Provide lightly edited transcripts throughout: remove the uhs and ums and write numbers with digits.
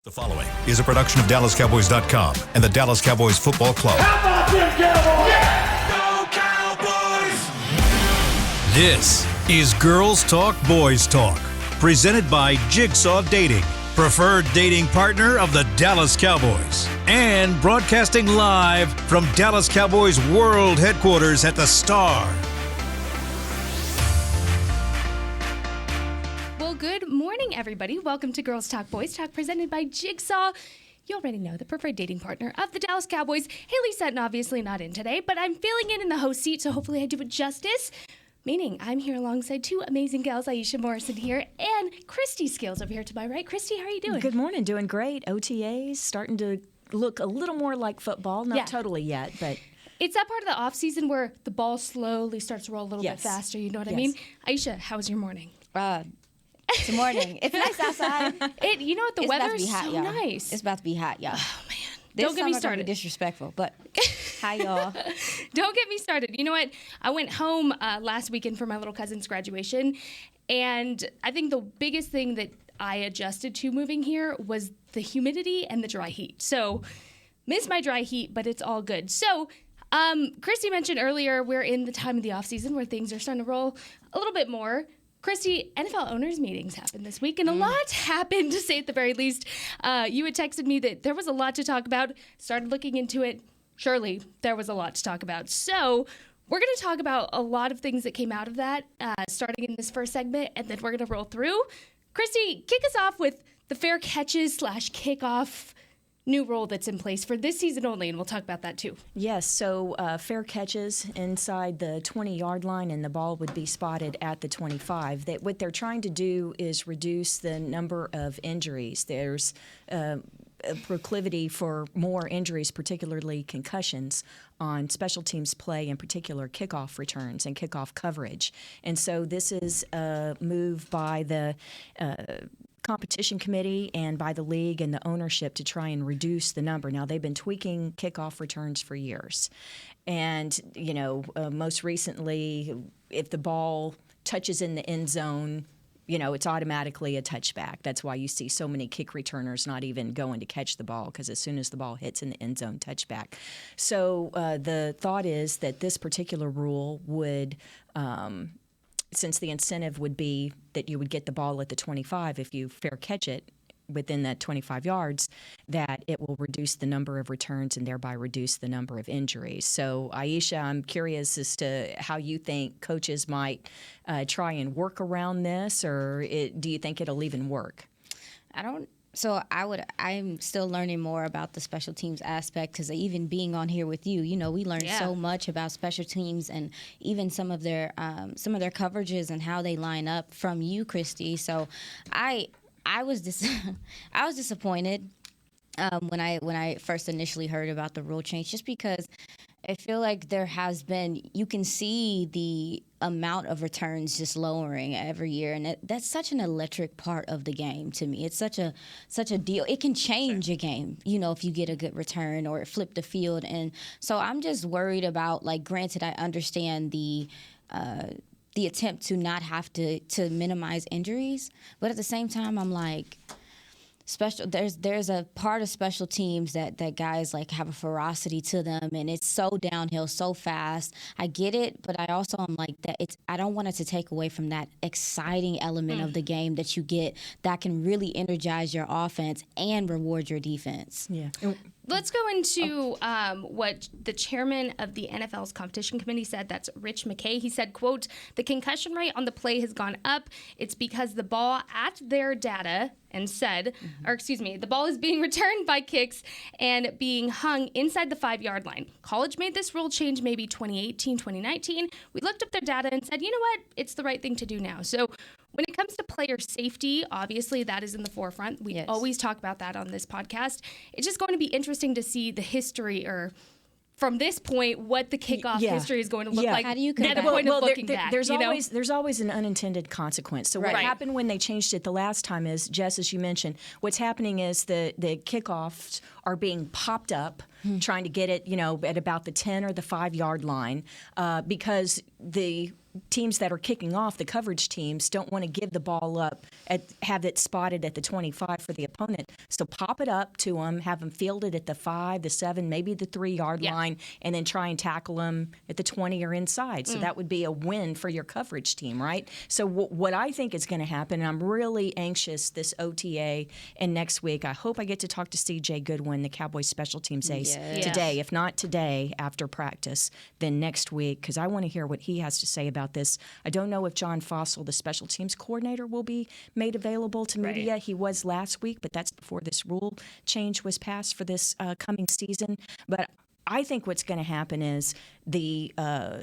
The following is a production of DallasCowboys.com and the Dallas Cowboys Football Club. How about them Cowboys? Yeah! Go Cowboys! This is Girls Talk, Boys Talk, presented by Jigsaw Dating, preferred dating partner of the Dallas Cowboys, and broadcasting live from Dallas Cowboys World Headquarters at the Star. Good morning, everybody. Welcome to Girls Talk, Boys Talk, presented by Jigsaw. You already know, the preferred dating partner of the Dallas Cowboys. Haley Sutton obviously not in today, but I'm filling in the host seat, so hopefully I do it justice. Meaning I'm here alongside two amazing gals, Aisha Morrison here and Christy Skills over here to my right. Christy, how are you doing? Good morning. Doing great. OTAs starting to look a little more like football. Not totally yet, but... It's that part of the offseason where the ball slowly starts to roll a little bit faster. You know what I mean? Aisha, how was your morning? Good morning. It's nice outside. You know what? The weather's so nice. It's about to be hot, y'all. Oh, man. Don't get me started. Be disrespectful, but hi, y'all. Don't get me started. You know what? I went home last weekend for my little cousin's graduation, and I think the biggest thing that I adjusted to moving here was the humidity and the dry heat. So, miss my dry heat, but it's all good. So, Christy mentioned earlier we're in the time of the offseason where things are starting to roll a little bit more. Christy, NFL owners meetings happened this week, and a lot happened, to say at the very least. You had texted me that there was a lot to talk about. Started looking into it. Surely, there was a lot to talk about. So, we're going to talk about a lot of things that came out of that, starting in this first segment, and then we're going to roll through. Christy, kick us off with the fair catches / kickoff new rule that's in place for this season only, and we'll talk about that too. Yes, so fair catches inside the 20-yard line, and the ball would be spotted at the 25. What they're trying to do is reduce the number of injuries. There's a proclivity for more injuries, particularly concussions, on special teams play, in particular kickoff returns and kickoff coverage. And so this is a move by the competition committee and by the league and the ownership to try and reduce the number. Now, they've been tweaking kickoff returns for years. And, most recently, if the ball touches in the end zone, it's automatically a touchback. That's why you see so many kick returners not even going to catch the ball, because as soon as the ball hits in the end zone, touchback. So the thought is that this particular rule would since the incentive would be that you would get the ball at the 25 if you fair catch it within that 25 yards, that it will reduce the number of returns and thereby reduce the number of injuries. So, Aisha, I'm curious as to how you think coaches might try and work around this, or do you think it'll even work? I'm still learning more about the special teams aspect, because even being on here with you, we learned so much about special teams and even some of their coverages and how they line up from you, Christy. So I was disappointed when I first initially heard about the rule change, just because I feel like you can see the amount of returns just lowering every year, and that's such an electric part of the game to me. It's such a deal. It can change a game, if you get a good return or flip the field. And so I'm just worried about, granted, I understand the attempt to not have to minimize injuries, but at the same time, I'm like, there's a part of special teams that guys have a ferocity to them, and it's so downhill so fast. I get it, but I also am like that. I don't want it to take away from that exciting element of the game that you get that can really energize your offense and reward your defense. Yeah. Let's go into what the chairman of the NFL's competition committee said. That's Rich McKay. He said, quote, "The concussion rate on the play has gone up. It's because the ball at their data," and said, the ball is being returned by kicks and being hung inside the 5-yard line. College made this rule change maybe 2018, 2019. We looked up their data and said, you know what? It's the right thing to do now. So when it comes to player safety, obviously that is in the forefront. We always talk about that on this podcast. It's just going to be interesting to see the history, or from this point, what the kickoff history is going to look like. How do you at the point of looking back? There's always an unintended consequence. So what happened when they changed it the last time is, Jess, as you mentioned, what's happening is the kickoffs are being popped up trying to get it, at about the 10 or the 5-yard line, because the teams that are kicking off, the coverage teams, don't want to give the ball up, have it spotted at the 25 for the opponent. So pop it up to them, have them fielded at the 5, the 7, maybe the 3-yard line, and then try and tackle them at the 20 or inside. So that would be a win for your coverage team, right? So what I think is going to happen, and I'm really anxious this OTA and next week, I hope I get to talk to C.J. Goodwin, the Cowboys special teams ace, today. If not today after practice, then next week, because I want to hear what he has to say about this. I don't know if John Fossil, the special teams coordinator, will be made available to media. He was last week, but that's before this rule change was passed for this coming season. But I think what's going to happen is the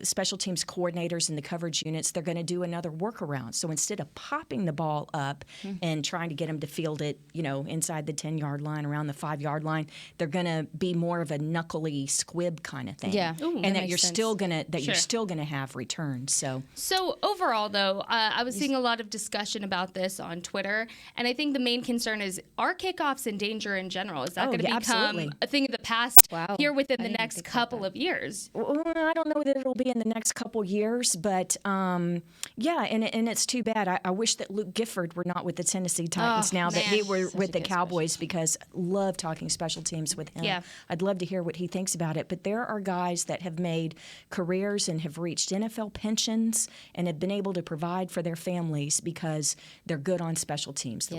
special teams coordinators and the coverage units, they're going to do another workaround. So instead of popping the ball up and trying to get them to field it, inside the 10-yard line, around the 5-yard line, they're going to be more of a knuckly squib kind of thing. Yeah. Ooh, and that you're still going to have returns. So overall, though, I was seeing a lot of discussion about this on Twitter, and I think the main concern is, are kickoffs in danger in general? Is that going to become absolutely. a thing of the past here within the next couple of years? Well, I don't know that it'll be in the next couple years, but and it's too bad. I wish that Luke Gifford were not with the Tennessee Titans now, that he were with the Cowboys, because I love talking special teams with him. Yeah. I'd love to hear what he thinks about it. But there are guys that have made careers and have reached NFL pensions and have been able to provide for their families because they're good on special teams.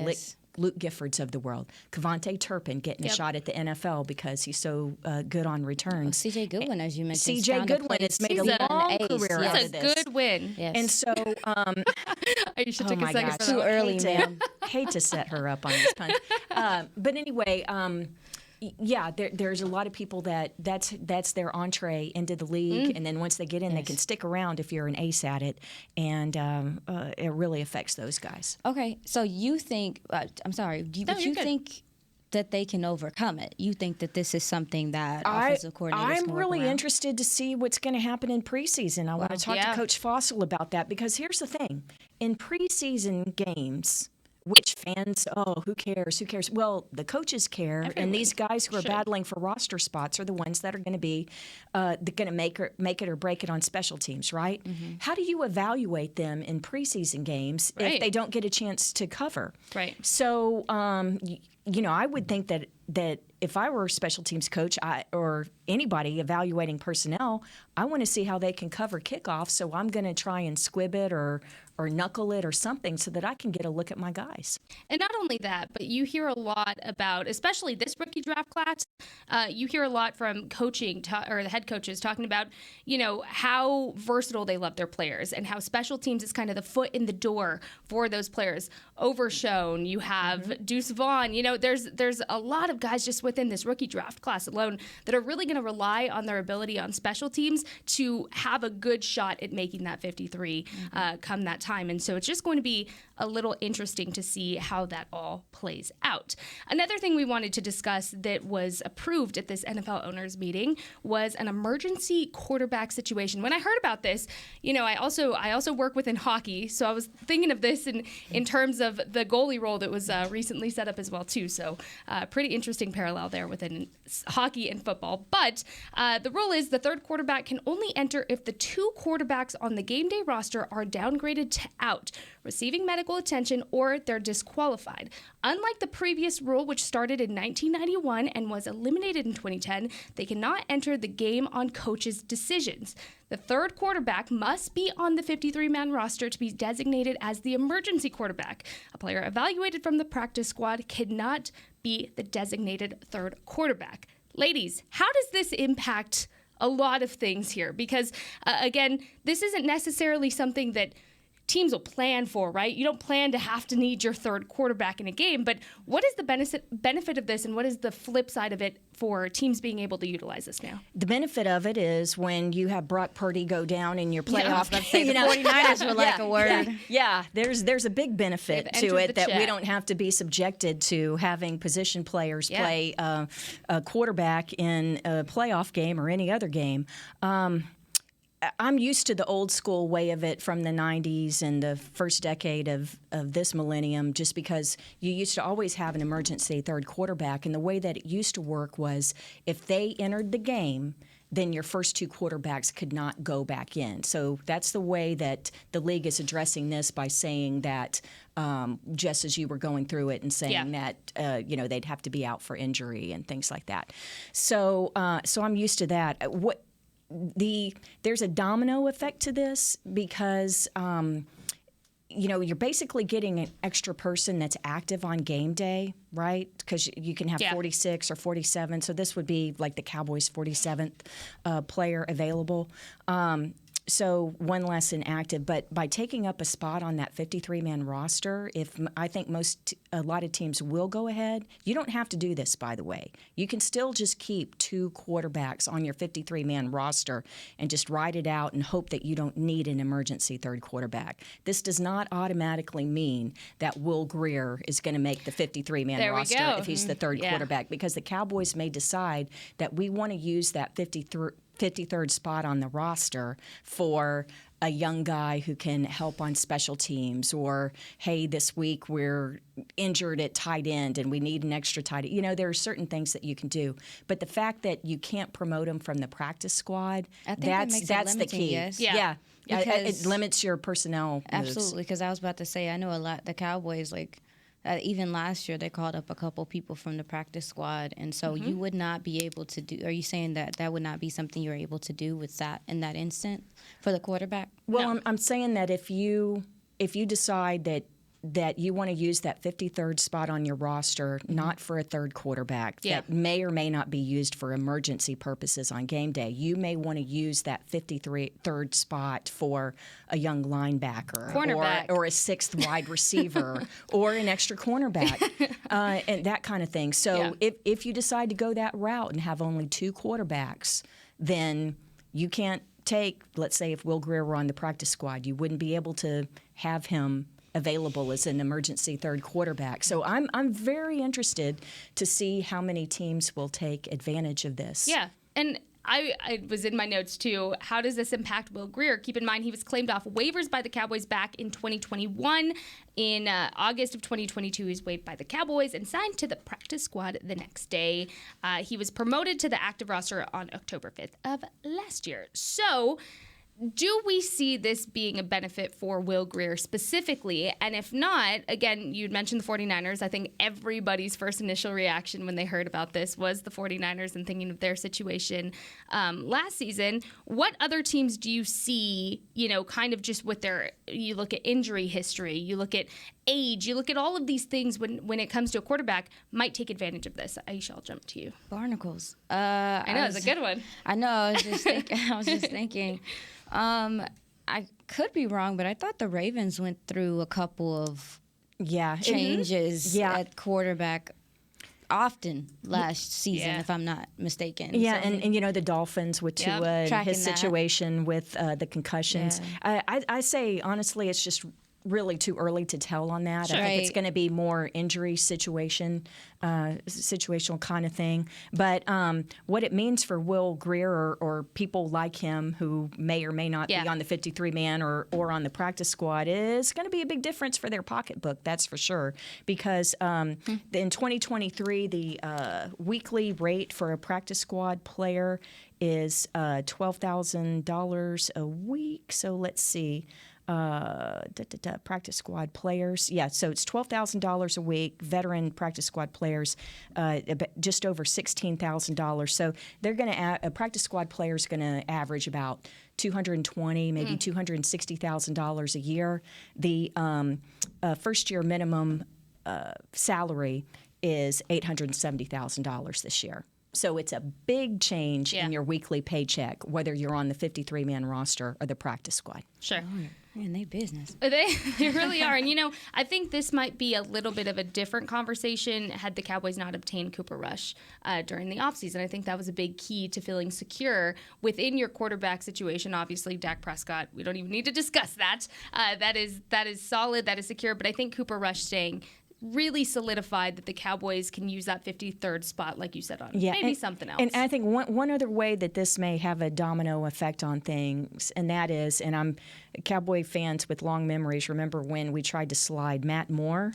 Luke Giffords of the world. Kavontae Turpin getting a shot at the NFL because he's so good on returns. C.J. Goodwin, as you mentioned. C.J. Goodwin has made a long career out of this. It's a good win. Yes. And so, you should take a second for that. Too early, ma'am. Hate to set her up on this pun. But anyway, there's a lot of people that's their entree into the league, and then once they get in, they can stick around if you're an ace at it, and it really affects those guys. Okay, so you think? I'm sorry, but you think that they can overcome it? You think that this is something that offensive coordinators can work really around? interested to see what's going to happen in preseason. I want to talk to Coach Fossil about that, because here's the thing: in preseason games, which fans, who cares? Who cares? Well, the coaches care, and these guys who are battling for roster spots are the ones that are going to be going to make it or break it on special teams, right? Mm-hmm. How do you evaluate them in preseason games if they don't get a chance to cover? Right. So, I would think that if I were a special teams coach or anybody evaluating personnel, I want to see how they can cover kickoff. So I'm going to try and squib it or knuckle it or something so that I can get a look at my guys. And not only that, but you hear a lot about, especially this rookie draft class, you hear a lot from coaching or the head coaches talking about, how versatile they love their players and how special teams is kind of the foot in the door for those players. Overshown, you have Deuce Vaughn, there's a lot of guys just within this rookie draft class alone that are really going to rely on their ability on special teams to have a good shot at making that 53 come that time. And so it's just going to be a little interesting to see how that all plays out. Another thing we wanted to discuss that was approved at this NFL owners meeting was an emergency quarterback situation. When I heard about this, I also work within hockey, so I was thinking of this in terms of the goalie role that was recently set up as well too. So pretty interesting parallel there within hockey and football. But the rule is the third quarterback can only enter if the two quarterbacks on the game day roster are downgraded to out, receiving medical attention, or they're disqualified. Unlike the previous rule, which started in 1991 and was eliminated in 2010, they cannot enter the game on coaches' decisions. The third quarterback must be on the 53-man roster to be designated as the emergency quarterback. A player evaluated from the practice squad cannot be the designated third quarterback. Ladies, how does this impact a lot of things here? Because, again, this isn't necessarily something that teams will plan for, right? You don't plan to have to need your third quarterback in a game, but what is the benefit of this, and what is the flip side of it for teams being able to utilize this now? The benefit of it is when you have Brock Purdy go down in your playoff. Let's say the 49ers were like a word. Yeah, there's a big benefit to it that we don't have to be subjected to having position players play a quarterback in a playoff game or any other game. I'm used to the old school way of it from the 90s and the first decade of this millennium, just because you used to always have an emergency third quarterback. And the way that it used to work was if they entered the game, then your first two quarterbacks could not go back in. So that's the way that the league is addressing this, by saying that, just as you were going through it and saying that, they'd have to be out for injury and things like that. So I'm used to that. There's a domino effect to this, because you're basically getting an extra person that's active on game day, right? Because you can have 46 or 47. So this would be like the Cowboys' 47th player available. So one less inactive, but by taking up a spot on that 53-man roster, I think a lot of teams will go ahead. You don't have to do this, by the way. You can still just keep two quarterbacks on your 53-man roster and just ride it out and hope that you don't need an emergency third quarterback. This does not automatically mean that Will Grier is going to make the 53-man roster if he's the third quarterback, because the Cowboys may decide that we want to use that 53rd spot on the roster for a young guy who can help on special teams, or, hey, this week we're injured at tight end and we need an extra tight end. There are certain things that you can do. But the fact that you can't promote them from the practice squad, that's the key. Yes. Yeah. It limits your personnel moves. Absolutely, because I was about to say, I know a lot, the Cowboys, even last year, they called up a couple people from the practice squad, and so you would not be able to do. Are you saying that would not be something you're able to do with that in that instant for the quarterback? Well, no. I'm saying that if you decide that you want to use that 53rd spot on your roster, not for a third quarterback, that may or may not be used for emergency purposes on game day. You may want to use that 53rd spot for a young linebacker, or a sixth wide receiver, or an extra cornerback, and that kind of thing. So if you decide to go that route and have only two quarterbacks, then you can't take, let's say if Will Grier were on the practice squad, you wouldn't be able to have him available as an emergency third quarterback. So I'm very interested to see how many teams will take advantage of this. Yeah, and I was in my notes too. How does this impact Will Grier? Keep in mind he was claimed off waivers by the Cowboys back in 2021. In August of 2022, he was waived by the Cowboys and signed to the practice squad the next day. He was promoted to the active roster on October 5th of last year. So, do we see this being a benefit for Will Grier specifically? And if not, again, you'd mentioned the 49ers. I think everybody's first initial reaction when they heard about this was the 49ers and thinking of their situation last season. What other teams do you see, kind of just with you look at injury history, you look at age, you look at all of these things when it comes to a quarterback, might take advantage of this? Aisha, I'll jump to you. Barnacles. I know, it's a good one. I know, I was just thinking. I could be wrong, but I thought the Ravens went through a couple of changes at quarterback often last season, if I'm not mistaken. Yeah, so, and the Dolphins with Tua, his situation with the concussions. Yeah. I say, honestly, it's just really too early to tell on that. Sure. I think it's going to be more injury situational kind of thing. But what it means for Will Grier or people like him who may or may not be on the 53-man or on the practice squad is going to be a big difference for their pocketbook, that's for sure. Because in 2023, the weekly rate for a practice squad player is $12,000 a week. So let's see. Practice squad players. Yeah, so it's $12,000 a week. Veteran practice squad players, just over $16,000. So they're going to a practice squad player is going to average about $220,000, maybe $260,000 a year. The first year minimum salary is $870,000 this year. So it's a big change in your weekly paycheck, whether you're on the 53-man roster or the practice squad. Sure. Man, they business. They really are. And, I think this might be a little bit of a different conversation had the Cowboys not obtained Cooper Rush during the offseason. I think that was a big key to feeling secure within your quarterback situation. Obviously, Dak Prescott, we don't even need to discuss that. That is solid. That is secure. But I think Cooper Rush staying really solidified that the Cowboys can use that 53rd spot, like you said, on maybe something else. And I think one other way that this may have a domino effect on things, and that is, and I'm Cowboy fans with long memories remember when we tried to slide Matt Moore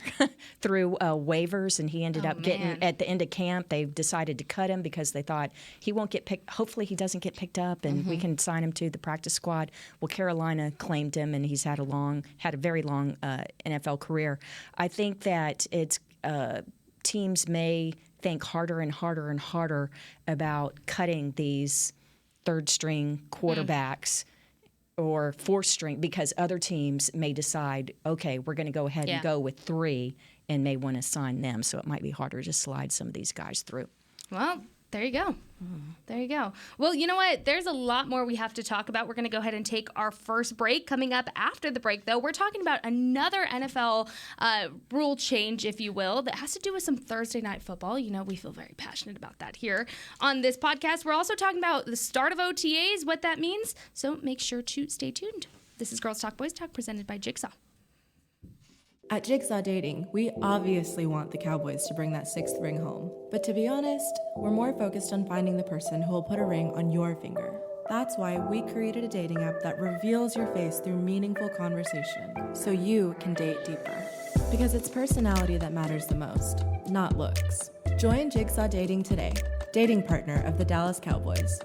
through waivers, and he ended up getting at the end of camp. They decided to cut him because they thought he won't get picked. Hopefully, he doesn't get picked up, and we can sign him to the practice squad. Well, Carolina claimed him, and he's had a very long NFL career. I think that it's teams may think harder and harder and harder about cutting these third-string quarterbacks or fourth-string because other teams may decide, okay, we're going to go ahead and go with 3 and may want to sign them. So it might be harder to slide some of these guys through. Well, there you go. There you go. Well, you know what? There's a lot more we have to talk about. We're going to go ahead and take our first break. Coming up after the break, though, we're talking about another NFL rule change, if you will, that has to do with some Thursday night football. You know, we feel very passionate about that here on this podcast. We're also talking about the start of OTAs, what that means. So make sure to stay tuned. This is Girls Talk Boys Talk, presented by Jigsaw. At Jigsaw Dating, we obviously want the Cowboys to bring that 6th ring home. But to be honest, we're more focused on finding the person who will put a ring on your finger. That's why we created a dating app that reveals your face through meaningful conversation, so you can date deeper. Because it's personality that matters the most, not looks. Join Jigsaw Dating today, dating partner of the Dallas Cowboys.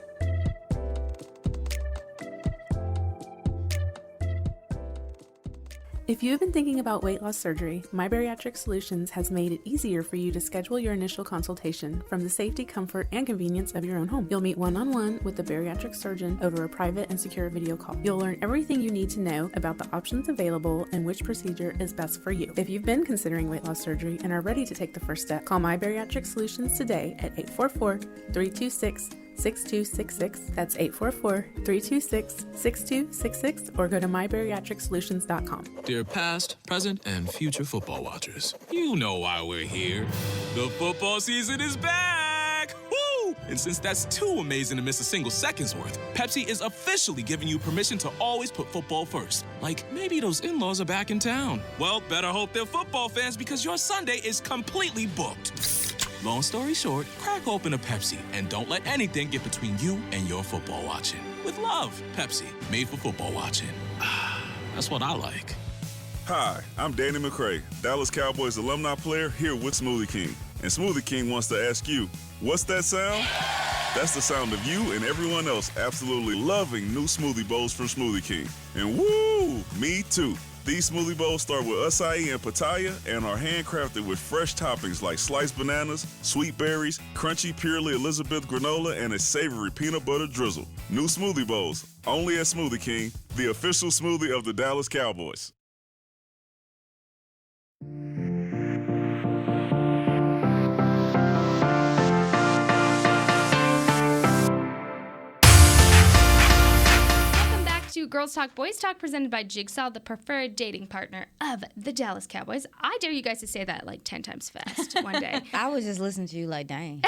If you have been thinking about weight loss surgery, My Bariatric Solutions has made it easier for you to schedule your initial consultation from the safety, comfort, and convenience of your own home. You'll meet one-on-one with the bariatric surgeon over a private and secure video call. You'll learn everything you need to know about the options available and which procedure is best for you. If you've been considering weight loss surgery and are ready to take the first step, call My Bariatric Solutions today at 844-326-6266. That's 844-326-6266, or go to mybariatricsolutions.com. Dear past, present, and future football watchers, you know why we're here. The football season is back! Woo! And since that's too amazing to miss a single second's worth, Pepsi is officially giving you permission to always put football first. Like, maybe those in-laws are back in town. Well, better hope they're football fans, because your Sunday is completely booked. Long story short, crack open a Pepsi and don't let anything get between you and your football watching. With love, Pepsi, made for football watching. That's what I like. Hi, I'm Danny McCray, Dallas Cowboys alumni player here with Smoothie King. And Smoothie King wants to ask you, what's that sound? That's the sound of you and everyone else absolutely loving new smoothie bowls from Smoothie King. And woo, me too. These smoothie bowls start with acai and pitaya and are handcrafted with fresh toppings like sliced bananas, sweet berries, crunchy Purely Elizabeth granola, and a savory peanut butter drizzle. New smoothie bowls, only at Smoothie King, the official smoothie of the Dallas Cowboys. Girls Talk Boys Talk, presented by Jigsaw, the preferred dating partner of the Dallas Cowboys. I dare you guys to say that like 10 times fast one day. I was just listening to you like, dang.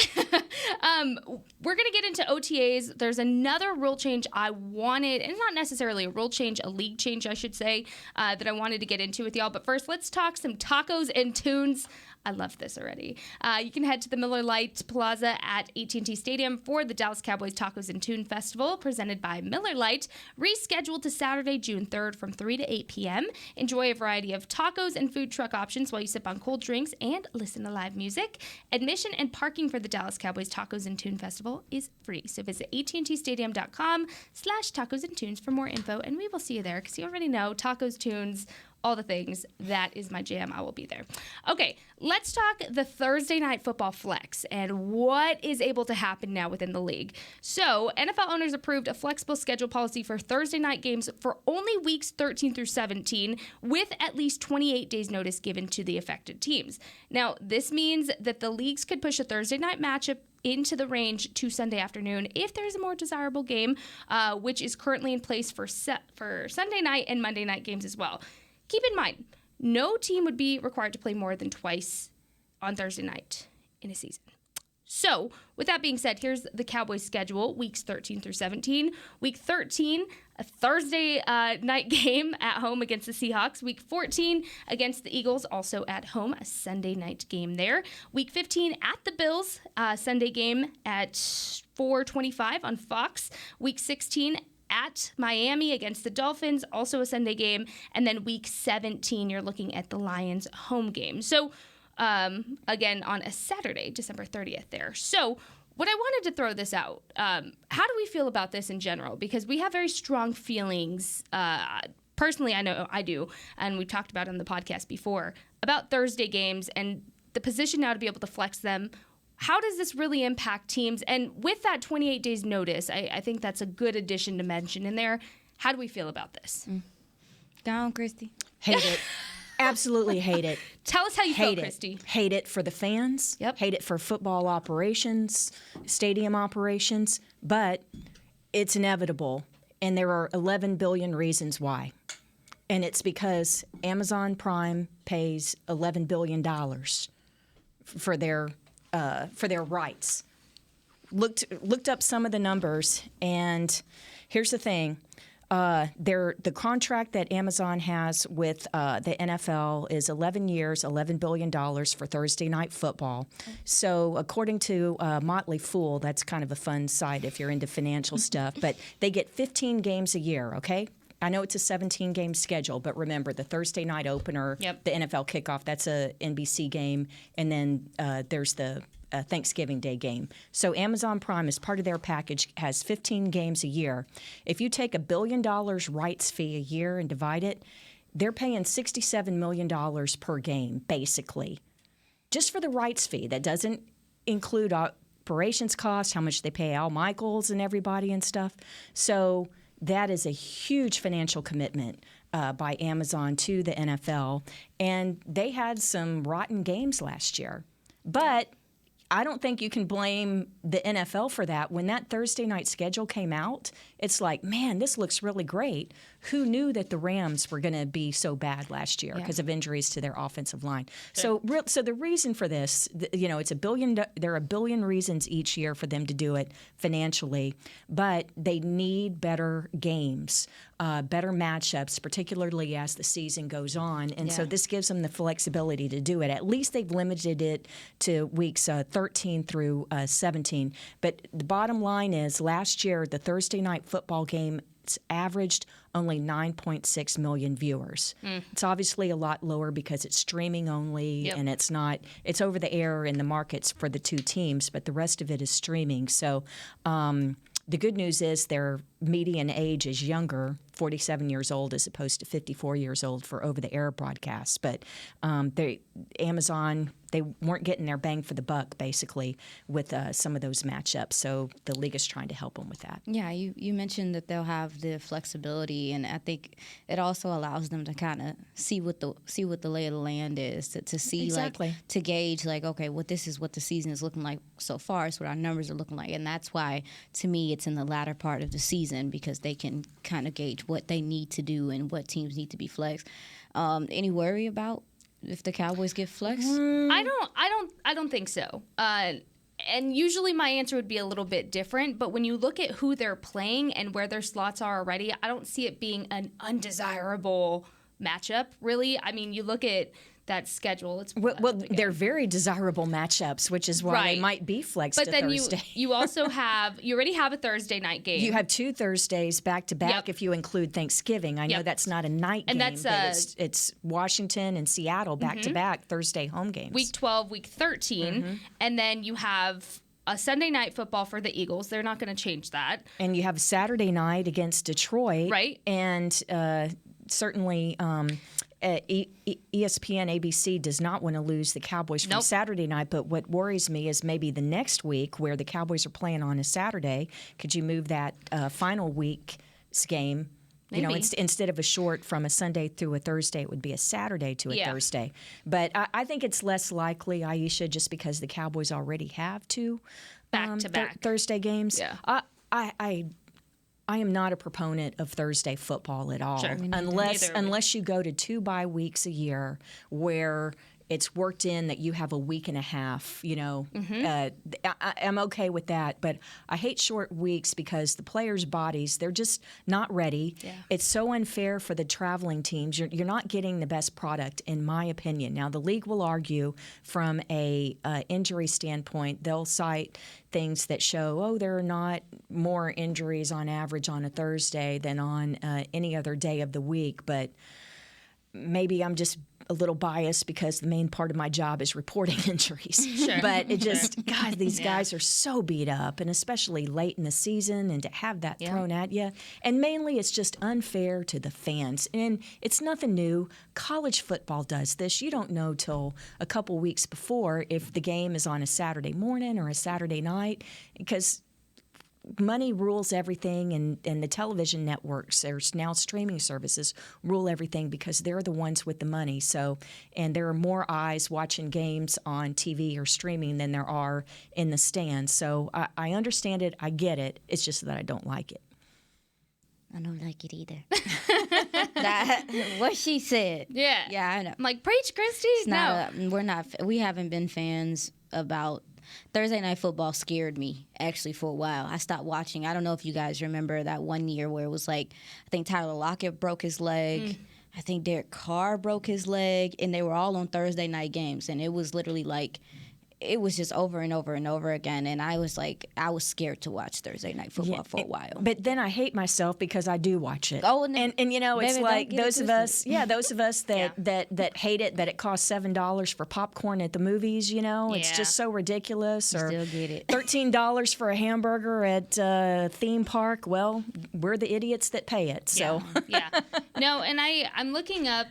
We're going to get into OTAs. There's another rule change I wanted, and it's not necessarily a rule change, a league change, I should say, that I wanted to get into with y'all. But first, let's talk some tacos and tunes. I love this already. You can head to the Miller Lite Plaza at AT&T Stadium for the Dallas Cowboys Tacos and Tune Festival, presented by Miller Lite, rescheduled to Saturday, June 3rd from 3 to 8 p.m. Enjoy a variety of tacos and food truck options while you sip on cold drinks and listen to live music. Admission and parking for the Dallas Cowboys Tacos and Tune Festival is free. So visit AT&TStadium.com/tacos and tunes for more info, and we will see you there, because you already know tacos, tunes, all the things. That is my jam. I will be there. Okay, let's talk the Thursday night football flex and what is able to happen now within the league. So, NFL owners approved a flexible schedule policy for Thursday night games for only weeks 13 through 17, with at least 28 days notice given to the affected teams. Now, this means that the leagues could push a Thursday night matchup into the range to Sunday afternoon if there's a more desirable game, which is currently in place for Sunday night and Monday night games as well. Keep in mind, no team would be required to play more than twice on Thursday night in a season. So, with that being said, here's the Cowboys' schedule, weeks 13 through 17. Week 13, a Thursday night game at home against the Seahawks. Week 14 against the Eagles, also at home, a Sunday night game there. Week 15 at the Bills, Sunday game at 4:25 on Fox. Week 16 at Miami against the Dolphins, also a Sunday game. And then week 17, you're looking at the Lions home game. So, again, on a Saturday, December 30th there. So what I wanted to throw this out, how do we feel about this in general? Because we have very strong feelings, personally, I know I do, and we talked about it on the podcast before, about Thursday games and the position now to be able to flex them. How does this really impact teams? And with that 28 days notice, I think that's a good addition to mention in there. How do we feel about this? Go on, Christy. Hate it. Absolutely hate it. Tell us how you feel, Hate it. Christy. Hate it for the fans. Yep. Hate it for football operations, stadium operations. But it's inevitable, and there are 11 billion reasons why. And it's because Amazon Prime pays $11 billion for their rights. Looked up some of the numbers, and here's the thing. The contract that Amazon has with the NFL is 11 years, $11 billion for Thursday Night Football. So according to Motley Fool, that's kind of a fun site if you're into financial stuff, but they get 15 games a year, okay? I know it's a 17-game schedule, but remember, the Thursday night opener, the NFL kickoff, that's a NBC game, and then there's the Thanksgiving Day game. So Amazon Prime, as part of their package, has 15 games a year. If you take $1 billion rights fee a year and divide it, they're paying $67 million per game, basically, just for the rights fee. That doesn't include operations costs, how much they pay Al Michaels and everybody and stuff. So that is a huge financial commitment by Amazon to the NFL. And they had some rotten games last year. But I don't think you can blame the NFL for that. When that Thursday night schedule came out, it's like, man, this looks really great. Who knew that the Rams were going to be so bad last year because of injuries to their offensive line? So the reason for this, it's $1 billion. There are $1 billion reasons each year for them to do it financially, but they need better games, better matchups, particularly as the season goes on. And so this gives them the flexibility to do it. At least they've limited it to weeks 13 through 17. But the bottom line is, last year, the Thursday night football game averaged only 9.6 million viewers. It's obviously a lot lower because it's streaming only, and it's over the air in the markets for the two teams, but the rest of it is streaming. So the good news is their median age is younger, 47 years old as opposed to 54 years old for over-the-air broadcasts. But Amazon, they weren't getting their bang for the buck, basically, with some of those matchups. So the league is trying to help them with that. Yeah, you mentioned that they'll have the flexibility, and I think it also allows them to kind of see what the lay of the land is, to see to gauge okay, this is what the season is looking like so far. It's what our numbers are looking like, and that's why, to me, it's in the latter part of the season, because they can kind of gauge what they need to do and what teams need to be flexed. Any worry about if the Cowboys get flexed? I don't think so. And usually my answer would be a little bit different, but when you look at who they're playing and where their slots are already, I don't see it being an undesirable matchup, really. I mean, you look at that schedule. It's they're very desirable matchups, which is why they might be flexed but to then Thursday. you also you already have a Thursday night game. You have two Thursdays back to back if you include Thanksgiving. I know that's not a night game, but it's Washington and Seattle back to back Thursday home games. Week 12, week 13, and then you have a Sunday night football for the Eagles. They're not going to change that. And you have Saturday night against Detroit. Right. And certainly ESPN, ABC does not want to lose the Cowboys from Saturday night, but what worries me is maybe the next week, where the Cowboys are playing on a Saturday, could you move that final week's game? Maybe. You know, instead of a short from a Sunday through a Thursday, it would be a Saturday to a Thursday. But I think it's less likely, Aisha, just because the Cowboys already have two back-to-back Thursday games. Yeah. I am not a proponent of Thursday football at all, Sure. unless you go to 2 bye weeks a year where it's worked in that you have a week and a half, I'm okay with that. But I hate short weeks because the players' bodies, they're just not ready. Yeah. It's so unfair for the traveling teams. You're not getting the best product, in my opinion. Now, the league will argue from a injury standpoint. They'll cite things that show, there are not more injuries on average on a Thursday than on any other day of the week. But maybe I'm just a little biased because the main part of my job is reporting injuries. Sure. But it just, God, these guys are so beat up, and especially late in the season, and to have that thrown at you. And mainly it's just unfair to the fans. And it's nothing new. College football does this. You don't know till a couple weeks before if the game is on a Saturday morning or a Saturday night, because money rules everything, and the television networks, there's now streaming services, rule everything because they're the ones with the money. So, and there are more eyes watching games on TV or streaming than there are in the stands. So I understand it. I get it. It's just that I don't like it. I don't like it either. What she said. Yeah. Yeah, I know. I'm like, preach, Christy. We haven't been fans about Thursday Night Football. Scared me, actually, for a while. I stopped watching. I don't know if you guys remember that one year where it was like, I think Tyler Lockett broke his leg. I think Derek Carr broke his leg. And they were all on Thursday night games. And it was literally like, it was just over and over and over again. And I was scared to watch Thursday Night Football for a while. But then I hate myself because I do watch it. Oh, and it's like those of us that hate it, that it costs $7 for popcorn at the movies, it's just so ridiculous. Or still get it. $13 for a hamburger at a theme park. Well, we're the idiots that pay it. So Yeah. No, and I'm looking up,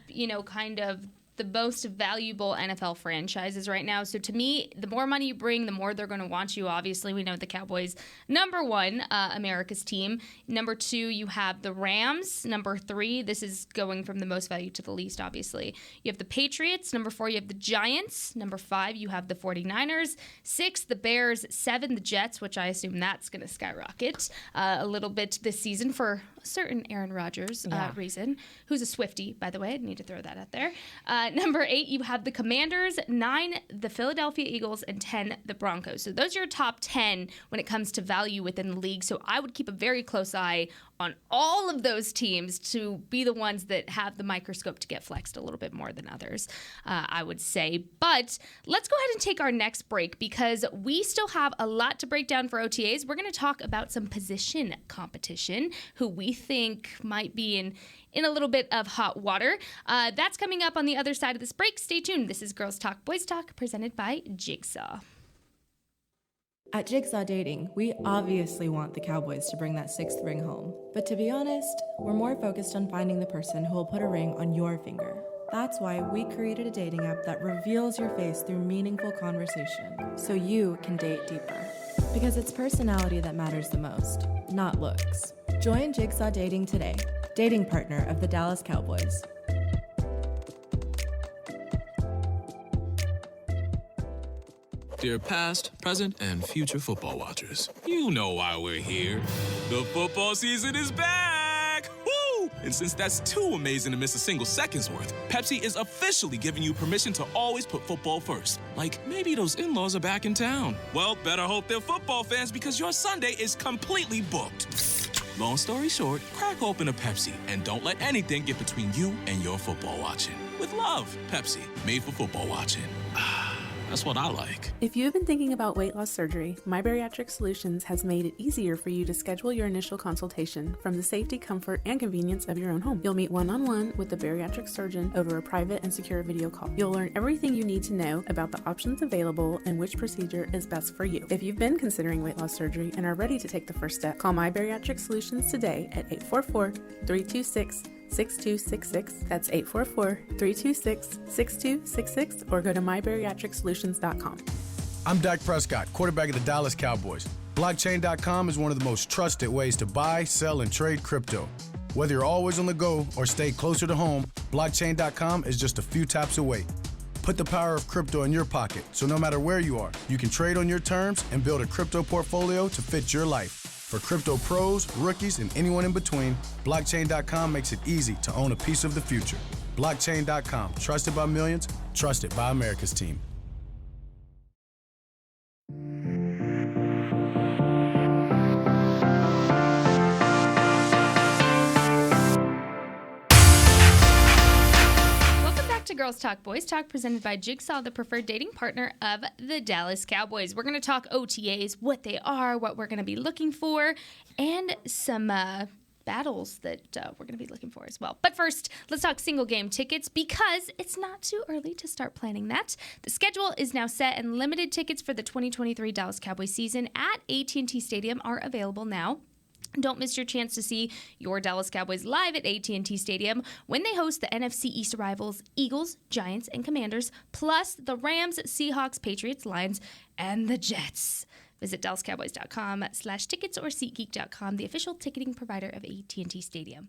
kind of the most valuable NFL franchises right now. So to me, the more money you bring, the more they're going to want you. Obviously, we know the Cowboys, number one, America's team. Number two, you have the Rams. Number three, this is going from the most value to the least, obviously. You have the Patriots. Number four, you have the Giants. Number five, you have the 49ers. Six, the Bears. Seven, the Jets, which I assume that's going to skyrocket a little bit this season for a certain Aaron Rodgers reason, who's a Swiftie, by the way. I need to throw that out there. Number 8, you have the Commanders. 9, the Philadelphia Eagles. And 10, the Broncos. So those are your top 10 when it comes to value within the league. So I would keep a very close eye on all of those teams to be the ones that have the microscope to get flexed a little bit more than others, I would say. But let's go ahead and take our next break because we still have a lot to break down for OTAs. We're going to talk about some position competition, who we think might be in a little bit of hot water. That's coming up on the other side of this break. Stay tuned. This is Girls Talk, Boys Talk, presented by Jigsaw. At Jigsaw Dating, we obviously want the Cowboys to bring that 6th ring home. But to be honest, we're more focused on finding the person who will put a ring on your finger. That's why we created a dating app that reveals your face through meaningful conversation, so you can date deeper. Because it's personality that matters the most, not looks. Join Jigsaw Dating today, dating partner of the Dallas Cowboys. Dear past, present, and future football watchers, you know why we're here. The football season is back! Woo! And since that's too amazing to miss a single second's worth, Pepsi is officially giving you permission to always put football first. Like, maybe those in-laws are back in town. Well, better hope they're football fans because your Sunday is completely booked. Long story short, crack open a Pepsi and don't let anything get between you and your football watching. With love, Pepsi, made for football watching. That's what I like. If you have been thinking about weight loss surgery, My Bariatric Solutions has made it easier for you to schedule your initial consultation from the safety, comfort, and convenience of your own home. You'll meet one-on-one with the bariatric surgeon over a private and secure video call. You'll learn everything you need to know about the options available and which procedure is best for you. If you've been considering weight loss surgery and are ready to take the first step, call My Bariatric Solutions today at 844-326-6266. That's 844-326-6266, or go to mybariatricsolutions.com. I'm Dak Prescott, quarterback of the Dallas Cowboys. Blockchain.com is one of the most trusted ways to buy, sell, and trade crypto. Whether you're always on the go or stay closer to home, Blockchain.com is just a few taps away. Put the power of crypto in your pocket, so no matter where you are, you can trade on your terms and build a crypto portfolio to fit your life. For crypto pros, rookies, and anyone in between, Blockchain.com makes it easy to own a piece of the future. Blockchain.com, trusted by millions, trusted by America's team. To Girls Talk Boys Talk, presented by Jigsaw, the preferred dating partner of the Dallas Cowboys. We're going to talk OTAs, what they are, what we're going to be looking for, and some battles that we're going to be looking for as well. But first, let's talk single game tickets, because it's not too early to start planning that. The schedule is now set, and limited tickets for the 2023 Dallas Cowboys season at AT&T Stadium are available now. Don't miss your chance to see your Dallas Cowboys live at AT&T Stadium when they host the NFC East rivals Eagles, Giants, and Commanders, plus the Rams, Seahawks, Patriots, Lions, and the Jets. Visit DallasCowboys.com/tickets or SeatGeek.com, the official ticketing provider of AT&T Stadium.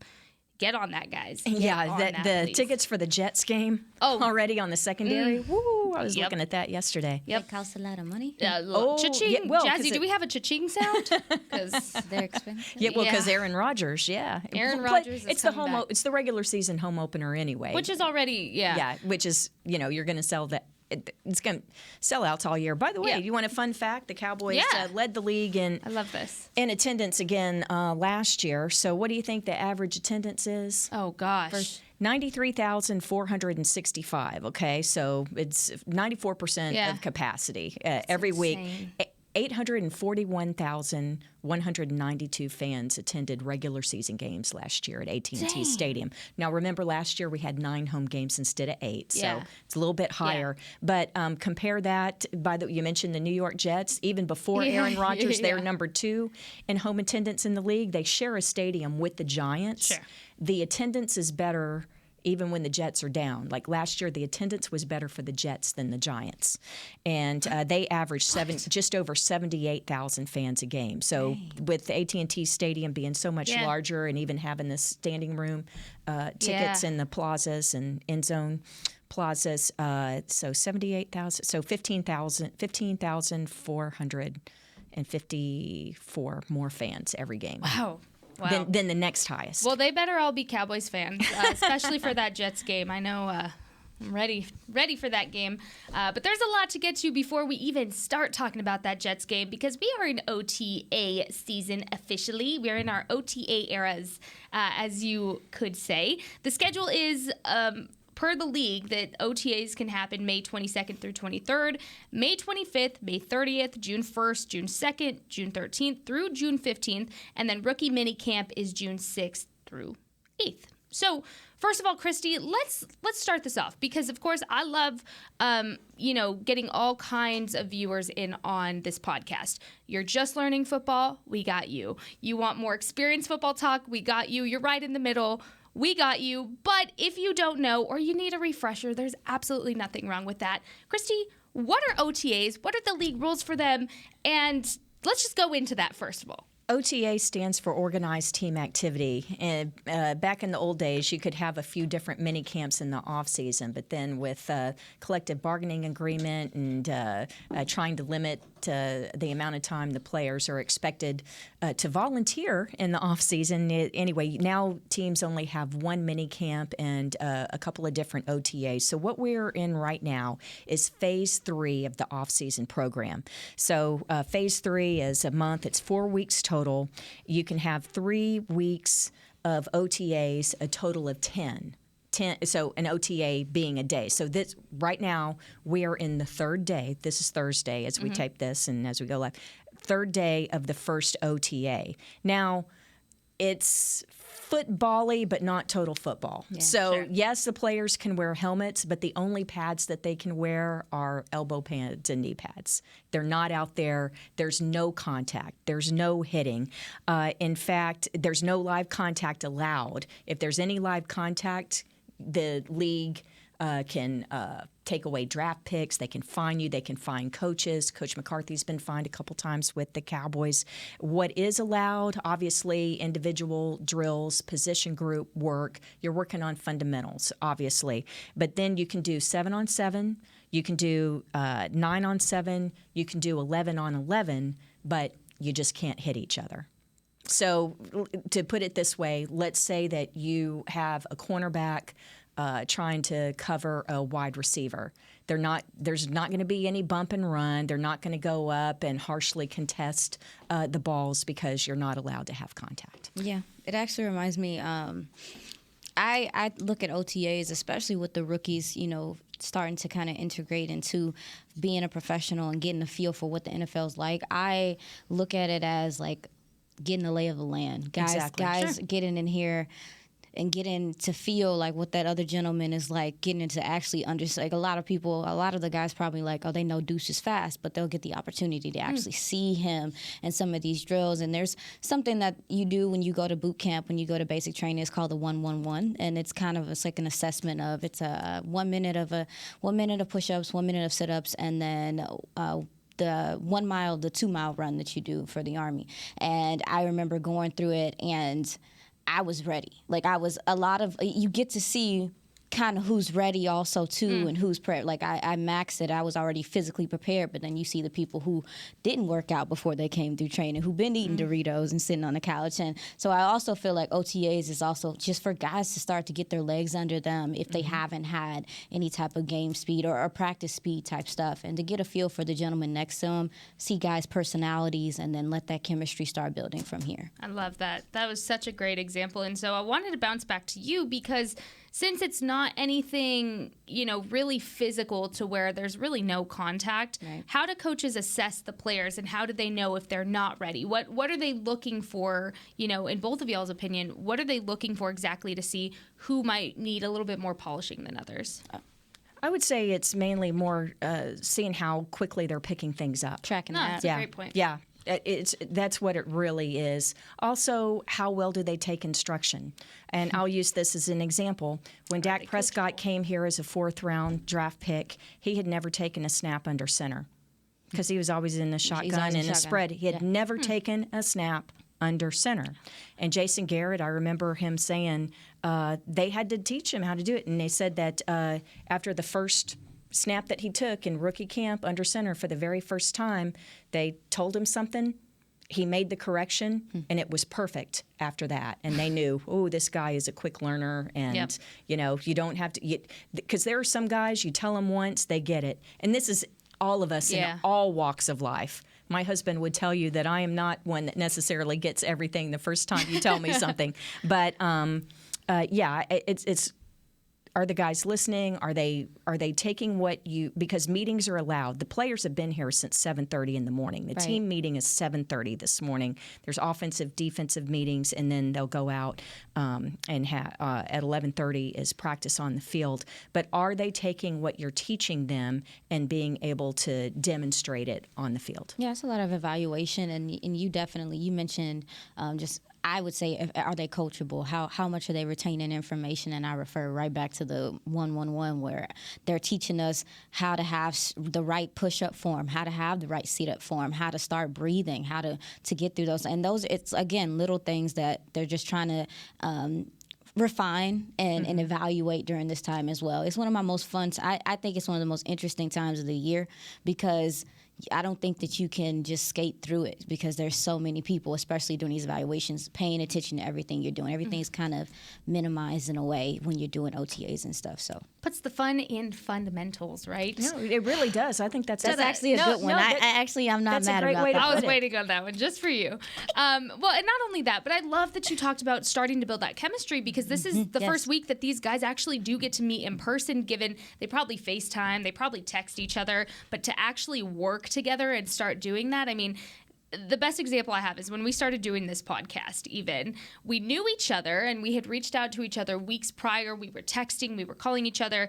Get on that, guys. The tickets for the Jets game already on the secondary. Woo! I was looking at that yesterday. It costs a lot of money. Cha-ching. Yeah, well, Jazzy, do we have a cha-ching sound? Because they're expensive. Yeah, well, because Aaron Rodgers, Aaron Rodgers it's the home. It's the regular season home opener anyway. Which is already, which is, you're going to sell that. It's going to sell outs all year. By the way, you want a fun fact? The Cowboys led the league in attendance again last year. So what do you think the average attendance is? Oh, gosh. 93,465. Okay, so it's 94% of capacity every week. 841,192 fans attended regular season games last year at AT&T Stadium. Now, remember, last year we had 9 home games instead of 8, so it's a little bit higher. But compare that, you mentioned the New York Jets. Even before Aaron Rodgers, they're number 2 in home attendance in the league. They share a stadium with the Giants. Sure. The attendance is better even when the Jets are down. Like last year, the attendance was better for the Jets than the Giants. And they averaged just over 78,000 fans a game. So with the AT&T Stadium being so much larger and even having the standing room tickets in the plazas and end zone plazas, so 78,000, so 15,454 more fans every game. Wow. Than the next highest. Well, they better all be Cowboys fans, especially for that Jets game. I know I'm ready for that game. But there's a lot to get to before we even start talking about that Jets game, because we are in OTA season officially. We're in our OTA eras, as you could say. The schedule is per the league that OTAs can happen May 22nd through 23rd, May 25th, May 30th, June 1st, June 2nd, June 13th through June 15th, and then rookie mini camp is June 6th through 8th. So, first of all, Christy, let's start this off, because of course I love getting all kinds of viewers in on this podcast. You're just learning football, we got you. You want more experienced football talk, we got you. You're right in the middle, we got you. But if you don't know or you need a refresher, there's absolutely nothing wrong with that. Christy, what are OTAs? What are the league rules for them? And let's just go into that first of all. OTA stands for Organized Team Activity. And back in the old days, you could have a few different mini camps in the off season, but then with collective bargaining agreement and trying to limit the amount of time the players are expected to volunteer in the off season. Anyway, now teams only have one mini camp and a couple of different OTAs. So what we're in right now is phase 3 of the off season program. So phase 3 is a month. It's 4 weeks total. You can have 3 weeks of OTAs, a total of 10. So an OTA being a day. So this right now we are in the 3rd day. This is Thursday as we tape this and as we go live. 3rd day of the first OTA. Now it's football-y, but not total football. Yeah, so yes, the players can wear helmets, but the only pads that they can wear are elbow pads and knee pads. They're not out there. There's no contact. There's no hitting. In fact, there's no live contact allowed. If there's any live contact, the league can take away draft picks. They can fine you. They can fine coaches. Coach McCarthy's been fined a couple times with the Cowboys. What is allowed, obviously, individual drills, position group work. You're working on fundamentals, obviously. But then you can do 7-on-7. You can do 9-on-7. You can do 11-on-11, but you just can't hit each other. So to put it this way, let's say that you have a cornerback trying to cover a wide receiver. There's not going to be any bump and run. They're not going to go up and harshly contest the balls because you're not allowed to have contact. Yeah, it actually reminds me. I look at OTAs, especially with the rookies, starting to kind of integrate into being a professional and getting a feel for what the NFL's like. I look at it as like getting the lay of the land. Guys Sure. getting in here and getting to feel like what that other gentleman is like, getting into actually understand. Like a lot of the guys probably like, oh, they know Deuce is fast, but they'll get the opportunity to actually see him in some of these drills. And there's something that you do when you go to boot camp, when you go to basic training, it's called the 1-1-1, and it's like an assessment of it's a 1 minute of push-ups, 1 minute of sit-ups, and then the 1 mile, the 2 mile run that you do for the Army. And I remember going through it, and I was ready. Like you get to see kind of who's ready also too and who's prepared. Like I maxed it. I was already physically prepared, but then you see the people who didn't work out before they came through training, who've been eating Doritos and sitting on the couch. And so I also feel like OTAs is also just for guys to start to get their legs under them if they haven't had any type of game speed or practice speed type stuff, and to get a feel for the gentleman next to them, see guys' personalities, and then let that chemistry start building from here. I love that. That was such a great example. And so I wanted to bounce back to you because since it's not anything, really physical to where there's really no contact, right, how do coaches assess the players and how do they know if they're not ready? What are they looking for, in both of y'all's opinion, what are they looking for exactly to see who might need a little bit more polishing than others? I would say it's mainly more seeing how quickly they're picking things up. Tracking No, that. that's a great point. Yeah. That's what it really is. Also, how well do they take instruction? And I'll use this as an example. When Dak Prescott came here as a 4th-round draft pick, he had never taken a snap under center because he was always in the shotgun and a spread. He had never taken a snap under center. And Jason Garrett, I remember him saying they had to teach him how to do it. And they said that after the first snap that he took in rookie camp under center for the very first time, they told him something, he made the correction, and it was perfect after that. And they knew, oh, this guy is a quick learner, and you don't have to, because there are some guys, you tell them once, they get it. And this is all of us in all walks of life. My husband would tell you that I am not one that necessarily gets everything the first time you tell me something. But it's are the guys listening? Are they taking what you, because meetings are allowed. The players have been here since 7:30 in the morning. The team meeting is 7:30 this morning. There's offensive, defensive meetings, and then they'll go out and at 11:30 is practice on the field. But are they taking what you're teaching them and being able to demonstrate it on the field? Yeah, it's a lot of evaluation, and you mentioned just, I would say, are they coachable? How much are they retaining information? And I refer right back to the 1-1-1, where they're teaching us how to have the right push-up form, how to have the right sit-up form, how to start breathing, how to get through those. And those, it's, again, little things that they're just trying to refine and evaluate during this time as well. It's one of my most fun. I think it's one of the most interesting times of the year, because I don't think that you can just skate through it, because there's so many people, especially during these evaluations, paying attention to everything you're doing. Everything's kind of minimized in a way when you're doing OTAs and stuff. So puts the fun in fundamentals, right? No, it really does. I think that's actually a good one. I'm not mad about that. I was waiting on that one just for you. Well, and not only that, but I love that you talked about starting to build that chemistry, because this is the first week that these guys actually do get to meet in person, given they probably FaceTime, they probably text each other, but to actually work together and start doing that. I mean, the best example I have is when we started doing this podcast, even, we knew each other and we had reached out to each other weeks prior. We were texting, we were calling each other.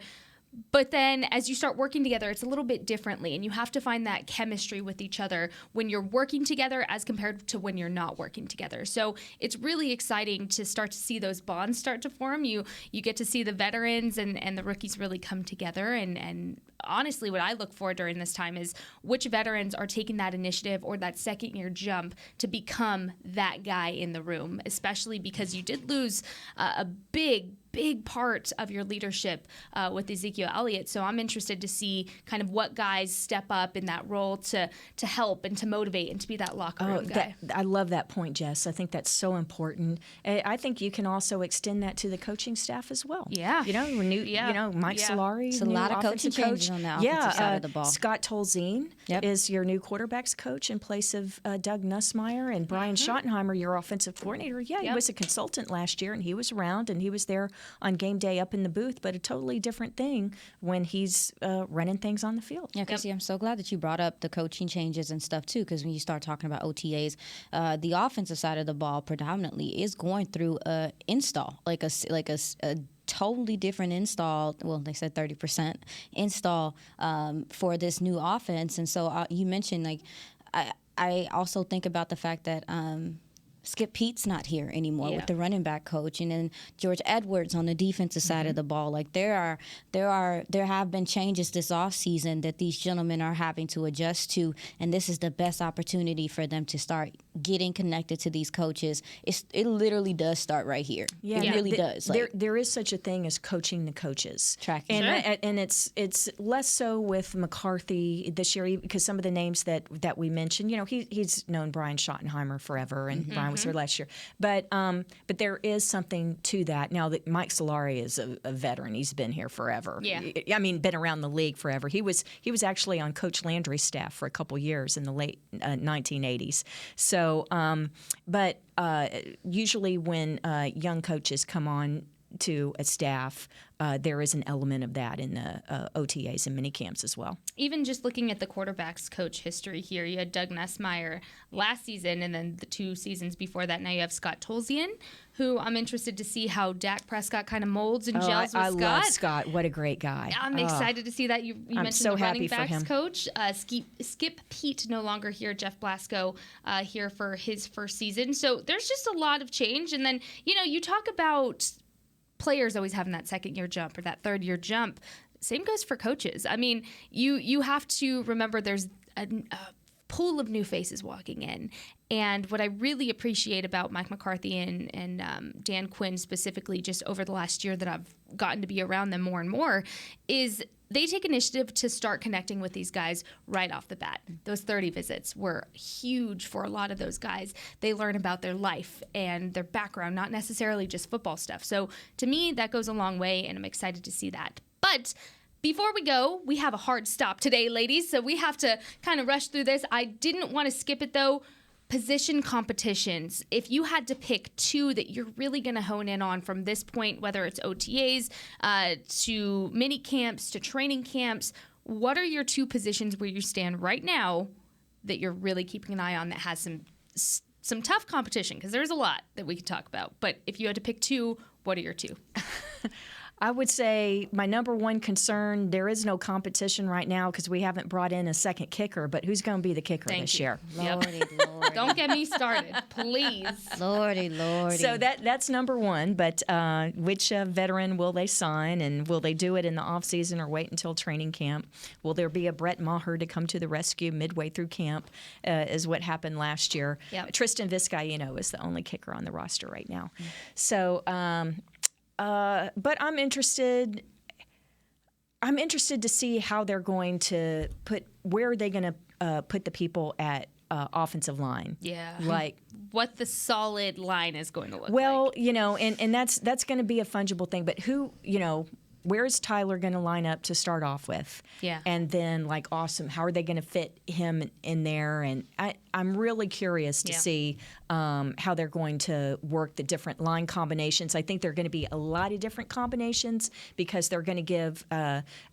But then as you start working together, it's a little bit differently, and you have to find that chemistry with each other when you're working together as compared to when you're not working together. So it's really exciting to start to see those bonds start to form. You get to see the veterans and the rookies really come together, and honestly, what I look for during this time is which veterans are taking that initiative or that second-year jump to become that guy in the room, especially because you did lose a big big part of your leadership with Ezekiel Elliott. So I'm interested to see kind of what guys step up in that role to help and to motivate and to be that locker room guy. I love that point, Jess. I think that's so important. I think you can also extend that to the coaching staff as well. Yeah. You know, Mike Solari. It's a lot of coaching changes on the offensive side of the ball. Scott Tolzien is your new quarterbacks coach in place of Doug Nussmeier, and Brian Schottenheimer, your offensive coordinator. Yeah, he was a consultant last year, and he was around, and he was there on game day up in the booth, but a totally different thing when he's running things on the field. Yeah, Casey, I'm so glad that you brought up the coaching changes and stuff, too, because when you start talking about OTAs, the offensive side of the ball predominantly is going through a install, like a totally different install. Well, they said 30% install for this new offense. And so you mentioned, like, I also think about the fact that Skip Pete's not here anymore with the running back coach, and then George Edwards on the defensive side of the ball. Like there have been changes this offseason that these gentlemen are having to adjust to, and this is the best opportunity for them to start getting connected to these coaches. It literally does start right here. Yeah, it really does. Like, there is such a thing as coaching the coaches. Tracking. And it's less so with McCarthy this year, because some of the names that we mentioned, you know, he's known Brian Schottenheimer forever, and Brian was here last year. But there is something to that. Now that Mike Solari is a veteran, he's been here forever. Yeah. I mean, been around the league forever. He was actually on Coach Landry's staff for a couple years in the late 1980s. So, but usually when young coaches come on to a staff, there is an element of that in the OTAs and mini camps as well. Even just looking at the quarterback's coach history here, you had Doug Nussmeier last season, and then the 2 seasons before that, now you have Scott Tolzien, who I'm interested to see how Dak Prescott kind of molds and gels with Scott. I love Scott. What a great guy. I'm excited to see that. You mentioned so the running happy for backs him. coach. Skip Pete no longer here. Jeff Blasco here for his first season. So there's just a lot of change. And then, you know, you talk about players always having that second-year jump or that third-year jump. Same goes for coaches. I mean, you have to remember there's a pool of new faces walking in. And what I really appreciate about Mike McCarthy and Dan Quinn specifically, just over the last year that I've gotten to be around them more and more, is they take initiative to start connecting with these guys right off the bat. Those 30 visits were huge for a lot of those guys. They learn about their life and their background, not necessarily just football stuff. So to me, that goes a long way, and I'm excited to see that. But before we go, we have a hard stop today, ladies, so we have to kind of rush through this. I didn't want to skip it, though. Position competitions. If you had to pick 2 that you're really going to hone in on from this point, whether it's OTAs to mini camps to training camps, what are your 2 positions where you stand right now that you're really keeping an eye on that has some tough competition? Because there's a lot that we could talk about. But if you had to pick 2, what are your 2? I would say my number one concern, there is no competition right now because we haven't brought in a second kicker, but who's going to be the kicker this year? Lordy. Don't get me started, please. Lordy. So that's number one, but which veteran will they sign, and will they do it in the offseason or wait until training camp? Will there be a Brett Maher to come to the rescue midway through camp, is what happened last year. Yep. Tristan Vizcaino is the only kicker on the roster right now. So but I'm interested to see how they're going to where are they going to put the people at offensive line. Yeah. Like what the solid line is going to look like. Well, you know, and that's going to be a fungible thing, but who, you know, where is Tyler going to line up to start off with? Yeah. And then, like, awesome, how are they going to fit him in there? And I'm really curious to see how they're going to work the different line combinations. I think there are going to be a lot of different combinations because they're going to give,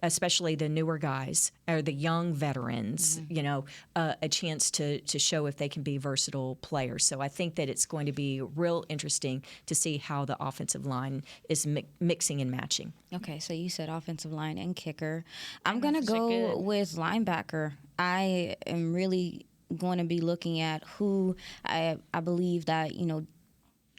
especially the newer guys or the young veterans, you know, a chance to show if they can be versatile players. So I think that it's going to be real interesting to see how the offensive line is mixing and matching. Okay, so you said offensive line and kicker. I'm going to go with linebacker. I am really going to be looking at who I believe that, you know,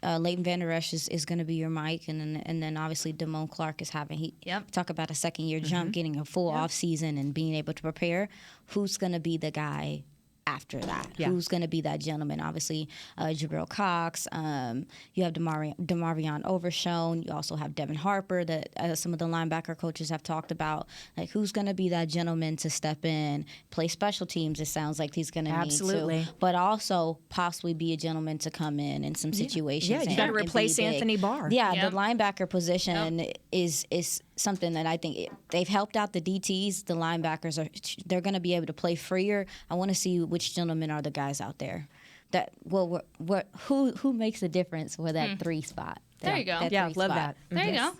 Leighton Vander Esch is going to be your Mike, and then obviously Damone Clark is having talk about a second-year jump, getting a full off season and being able to prepare. Who's going to be the guy after that. Yeah. Who's going to be that gentleman? Obviously, Jabril Cox. You have DeMarvion Overshown. You also have Devin Harper that some of the linebacker coaches have talked about. Like, who's going to be that gentleman to step in, play special teams? It sounds like he's going to need to. But also possibly be a gentleman to come in some situations. Yeah, you got to replace Anthony Barr. Yeah, the linebacker position is something that I think they've helped out the DTs. The linebackers they're going to be able to play freer. I want to see which gentlemen are the guys out there that who makes the difference for that 3 spot. There you go. Yeah, love that. There you go.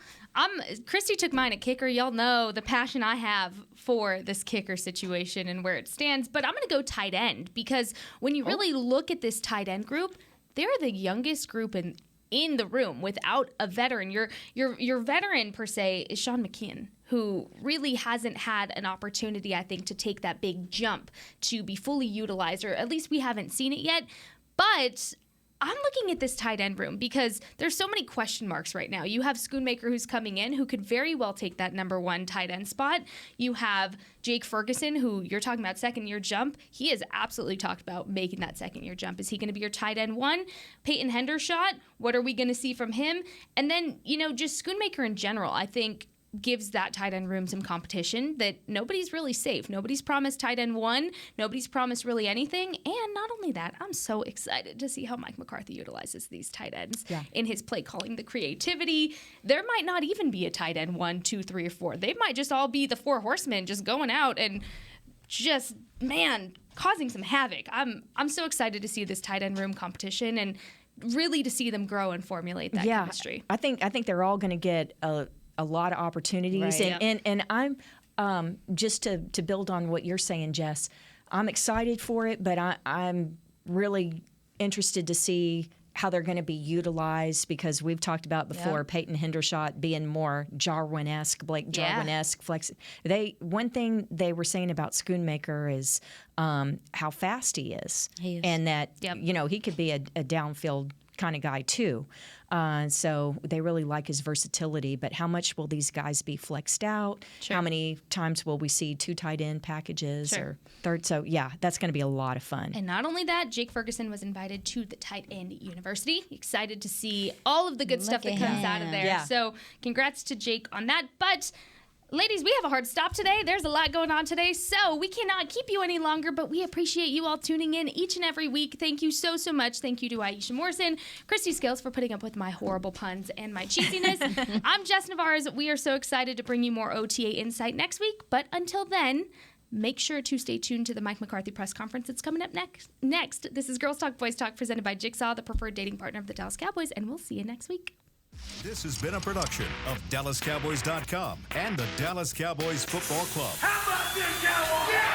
Christy took mine at kicker. Y'all know the passion I have for this kicker situation and where it stands. But I'm going to go tight end because when you really look at this tight end group, they're the youngest group in the room without a veteran. Your veteran per se is Sean McKeon, who really hasn't had an opportunity, I think, to take that big jump to be fully utilized, or at least we haven't seen it yet. But I'm looking at this tight end room because there's so many question marks right now. You have Schoonmaker who's coming in who could very well take that number 1 tight end spot. You have Jake Ferguson, who you're talking about second-year jump. He has absolutely talked about making that second-year jump. Is he going to be your tight end 1? Peyton Hendershot, what are we going to see from him? And then, just Schoonmaker in general, I think, gives that tight end room some competition that nobody's really safe. Nobody's promised tight end 1. Nobody's promised really anything. And not only that, I'm so excited to see how Mike McCarthy utilizes these tight ends in his play calling, the creativity. There might not even be a tight end 1, 2, 3, or 4. They might just all be the 4 horsemen just going out and just, causing some havoc. I'm so excited to see this tight end room competition and really to see them grow and formulate that chemistry. I think they're all going to get a lot of opportunities. Right. And I'm just to build on what you're saying, Jess, I'm excited for it, but I'm really interested to see how they're going to be utilized because we've talked about before Peyton Hendershot being more Jarwin-esque, Blake Jarwin-esque. Flex. One thing they were saying about Schoonmaker is how fast he is. And that, he could be a downfield kind of guy too. So they really like his versatility, but how much will these guys be flexed out? Sure. How many times will we see 2 tight end packages or third? So that's going to be a lot of fun. And not only that, Jake Ferguson was invited to the tight end university. Excited to see all of the good stuff that comes out of there. Yeah. So congrats to Jake on that. But ladies, we have a hard stop today. There's a lot going on today, so we cannot keep you any longer, but we appreciate you all tuning in each and every week. Thank you so, so much. Thank you to Aisha Morrison, Christy Scales for putting up with my horrible puns and my cheesiness. I'm Jess Navarez. We are so excited to bring you more OTA insight next week, but until then, make sure to stay tuned to the Mike McCarthy press conference that's coming up next. This is Girls Talk, Boys Talk, presented by Jigsaw, the preferred dating partner of the Dallas Cowboys, and we'll see you next week. This has been a production of DallasCowboys.com and the Dallas Cowboys Football Club. How about this, Cowboys? Yeah!